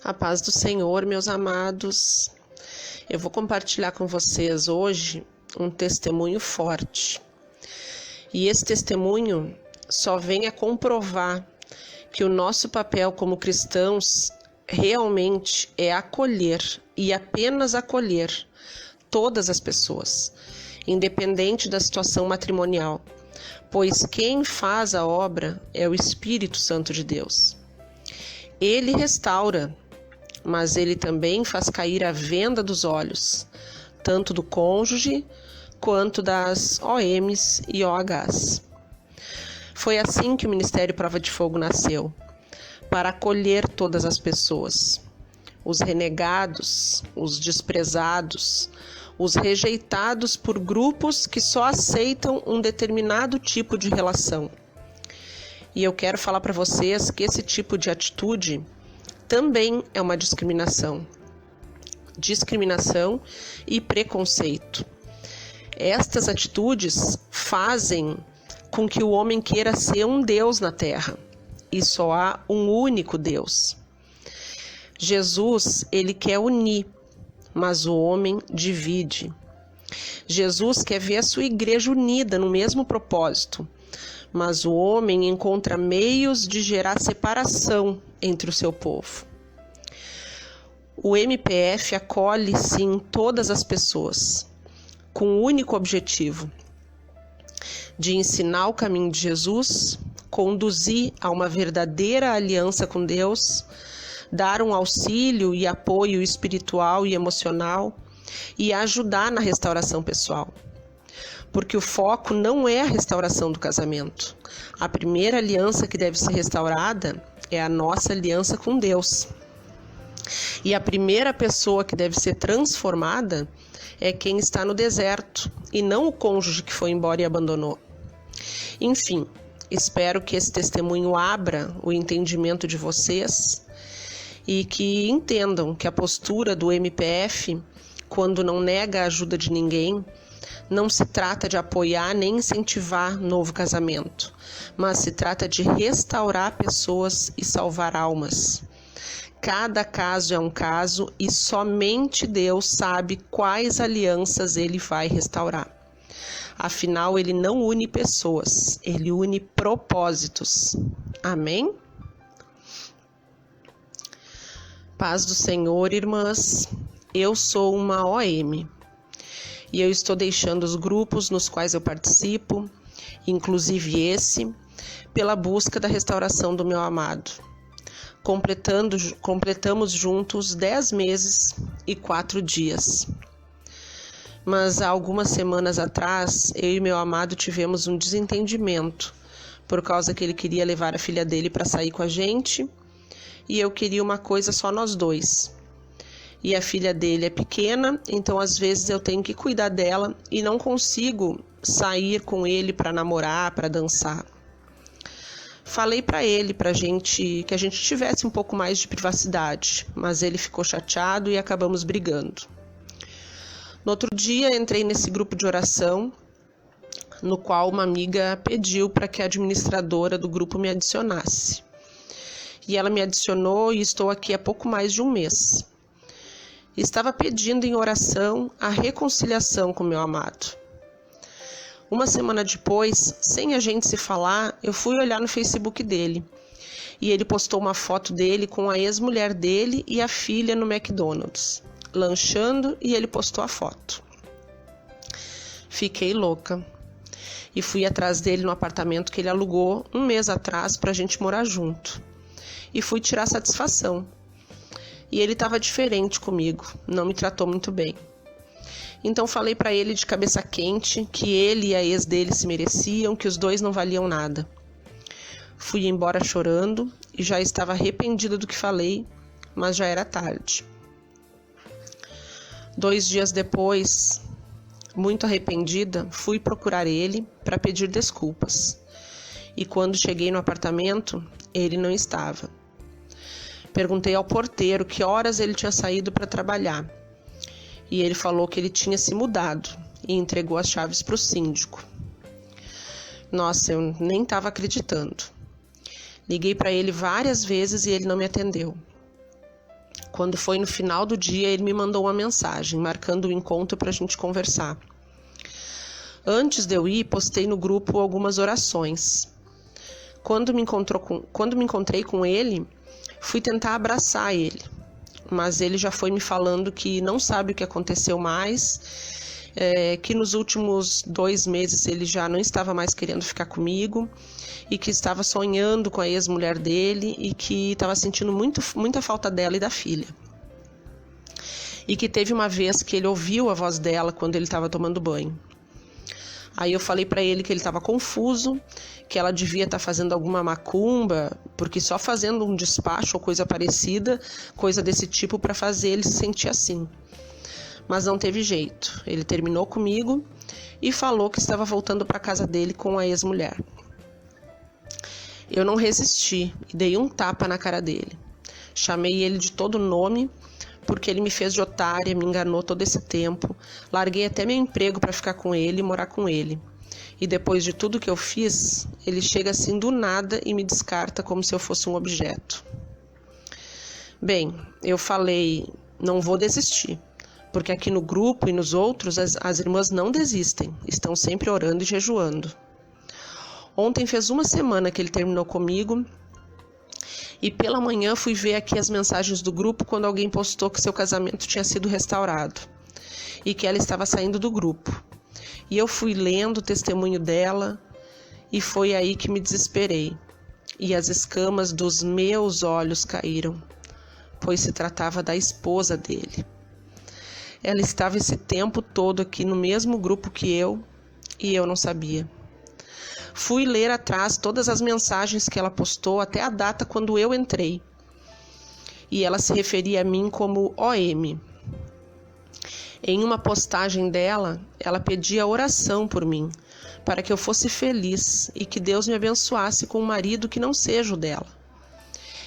A paz do Senhor, meus amados. Eu vou compartilhar com vocês hoje um testemunho forte. E esse testemunho só vem a comprovar que o nosso papel como cristãos realmente é acolher e apenas acolher todas as pessoas, independente da situação matrimonial, pois quem faz a obra é o Espírito Santo de Deus. Ele restaura, mas ele também faz cair a venda dos olhos, tanto do cônjuge quanto das OMs e OHs. Foi assim que o Ministério Prova de Fogo nasceu, para acolher todas as pessoas, os renegados, os desprezados, os rejeitados por grupos que só aceitam um determinado tipo de relação. E eu quero falar para vocês que esse tipo de atitude também é uma discriminação. Discriminação e preconceito. Estas atitudes fazem com que o homem queira ser um Deus na terra, e só há um único Deus. Jesus, ele quer unir, mas o homem divide. Jesus quer ver a sua igreja unida no mesmo propósito, mas o homem encontra meios de gerar separação entre o seu povo. O MPF acolhe, sim, todas as pessoas, com o único objetivo de ensinar o caminho de Jesus, conduzir a uma verdadeira aliança com Deus, dar um auxílio e apoio espiritual e emocional e ajudar na restauração pessoal. Porque o foco não é a restauração do casamento. A primeira aliança que deve ser restaurada é a nossa aliança com Deus. E a primeira pessoa que deve ser transformada é quem está no deserto, e não o cônjuge que foi embora e abandonou. Enfim, espero que esse testemunho abra o entendimento de vocês e que entendam que a postura do MPF, quando não nega a ajuda de ninguém, não se trata de apoiar nem incentivar novo casamento, mas se trata de restaurar pessoas e salvar almas. Cada caso é um caso e somente Deus sabe quais alianças ele vai restaurar. Afinal, ele não une pessoas, ele une propósitos. Amém? Paz do Senhor, irmãs. Eu sou uma OM. E eu estou deixando os grupos nos quais eu participo, inclusive esse, pela busca da restauração do meu amado. Completamos juntos 10 meses e 4 dias. Mas há algumas semanas atrás, eu e meu amado tivemos um desentendimento, por causa que ele queria levar a filha dele para sair com a gente, e eu queria uma coisa só nós dois. E a filha dele é pequena, então às vezes eu tenho que cuidar dela e não consigo sair com ele para namorar, para dançar. Falei para ele que a gente tivesse um pouco mais de privacidade, mas ele ficou chateado e acabamos brigando. No outro dia entrei nesse grupo de oração, no qual uma amiga pediu para que a administradora do grupo me adicionasse. E ela me adicionou e estou aqui há pouco mais de um mês. Estava pedindo em oração a reconciliação com meu amado. Uma semana depois, sem a gente se falar, eu fui olhar no Facebook dele. E ele postou uma foto dele com a ex-mulher dele e a filha no McDonald's, lanchando, e ele postou a foto. Fiquei louca. E fui atrás dele no apartamento que ele alugou um mês atrás para a gente morar junto. E fui tirar satisfação. E ele estava diferente comigo, não me tratou muito bem. Então falei para ele de cabeça quente que ele e a ex dele se mereciam, que os dois não valiam nada. Fui embora chorando e já estava arrependida do que falei, mas já era tarde. 2 dias depois, muito arrependida, fui procurar ele para pedir desculpas. E quando cheguei no apartamento, ele não estava. Perguntei ao porteiro que horas ele tinha saído para trabalhar. E ele falou que ele tinha se mudado e entregou as chaves para o síndico. Nossa, eu nem estava acreditando. Liguei para ele várias vezes e ele não me atendeu. Quando foi no final do dia, ele me mandou uma mensagem, marcando o encontro para a gente conversar. Antes de eu ir, postei no grupo algumas orações. Quando me encontrei com ele, fui tentar abraçar ele, mas ele já foi me falando que não sabe o que aconteceu mais, que nos últimos 2 meses ele já não estava mais querendo ficar comigo e que estava sonhando com a ex-mulher dele e que estava sentindo muita falta dela e da filha. E que teve uma vez que ele ouviu a voz dela quando ele estava tomando banho. Aí eu falei para ele que ele estava confuso, que ela devia estar fazendo alguma macumba, porque só fazendo um despacho ou coisa parecida, coisa desse tipo, para fazer ele se sentir assim. Mas não teve jeito. Ele terminou comigo e falou que estava voltando para casa dele com a ex-mulher. Eu não resisti e dei um tapa na cara dele. Chamei ele de todo nome, porque ele me fez de otária, me enganou todo esse tempo. Larguei até meu emprego para ficar com ele e morar com ele. E depois de tudo que eu fiz, ele chega assim do nada e me descarta como se eu fosse um objeto. Bem, eu falei, não vou desistir, porque aqui no grupo e nos outros as irmãs não desistem, estão sempre orando e jejuando. Ontem fez 1 semana que ele terminou comigo, e pela manhã fui ver aqui as mensagens do grupo quando alguém postou que seu casamento tinha sido restaurado e que ela estava saindo do grupo. E eu fui lendo o testemunho dela e foi aí que me desesperei. E as escamas dos meus olhos caíram, pois se tratava da esposa dele. Ela estava esse tempo todo aqui no mesmo grupo que eu e eu não sabia. Fui ler atrás todas as mensagens que ela postou até a data quando eu entrei. E ela se referia a mim como OM. Em uma postagem dela, ela pedia oração por mim, para que eu fosse feliz e que Deus me abençoasse com um marido que não seja o dela.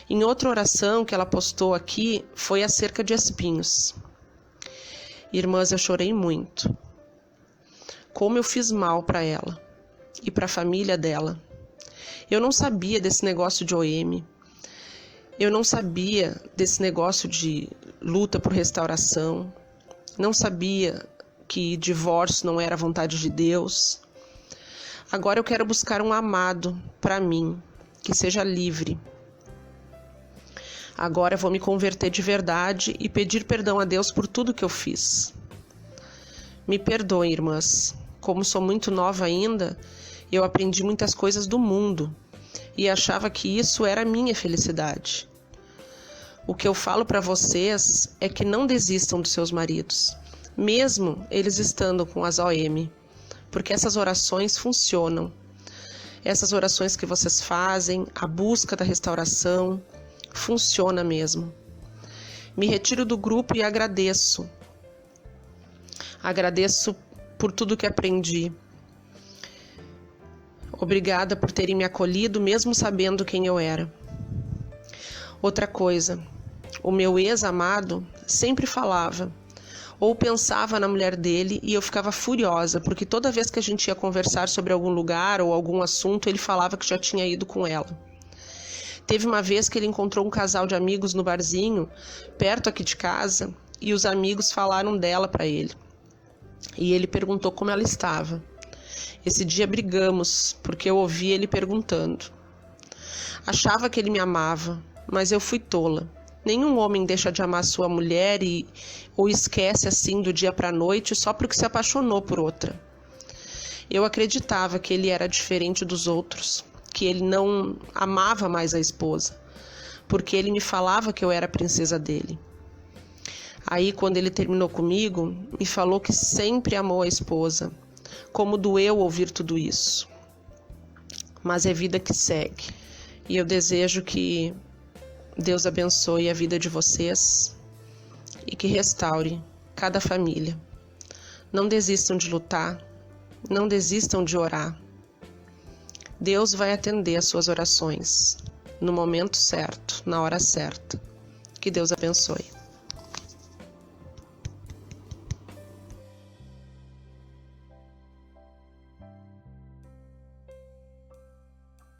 Em outra oração que ela postou aqui, foi acerca de espinhos. Irmãs, eu chorei muito. Como eu fiz mal para ela e para a família dela. Eu não sabia desse negócio de OM. Eu não sabia desse negócio de luta por restauração. Não sabia que divórcio não era vontade de Deus. Agora eu quero buscar um amado para mim, que seja livre. Agora eu vou me converter de verdade e pedir perdão a Deus por tudo que eu fiz. Me perdoem, irmãs. Como sou muito nova ainda, eu aprendi muitas coisas do mundo e achava que isso era a minha felicidade. O que eu falo para vocês é que não desistam dos seus maridos, mesmo eles estando com as OM, porque essas orações funcionam. Essas orações que vocês fazem, a busca da restauração, funciona mesmo. Me retiro do grupo e agradeço. Agradeço por tudo que aprendi. Obrigada por terem me acolhido, mesmo sabendo quem eu era. Outra coisa, o meu ex-amado sempre falava ou pensava na mulher dele e eu ficava furiosa, porque toda vez que a gente ia conversar sobre algum lugar ou algum assunto, ele falava que já tinha ido com ela. Teve uma vez que ele encontrou um casal de amigos no barzinho, perto aqui de casa, e os amigos falaram dela para ele. E ele perguntou como ela estava. Esse dia brigamos, porque eu ouvi ele perguntando. Achava que ele me amava, mas eu fui tola. Nenhum homem deixa de amar sua mulher ou esquece assim do dia para a noite só porque se apaixonou por outra. Eu acreditava que ele era diferente dos outros, que ele não amava mais a esposa, porque ele me falava que eu era a princesa dele. Aí, quando ele terminou comigo, me falou que sempre amou a esposa. Como doeu ouvir tudo isso. Mas é vida que segue. E eu desejo que Deus abençoe a vida de vocês e que restaure cada família. Não desistam de lutar, não desistam de orar. Deus vai atender as suas orações no momento certo, na hora certa. Que Deus abençoe.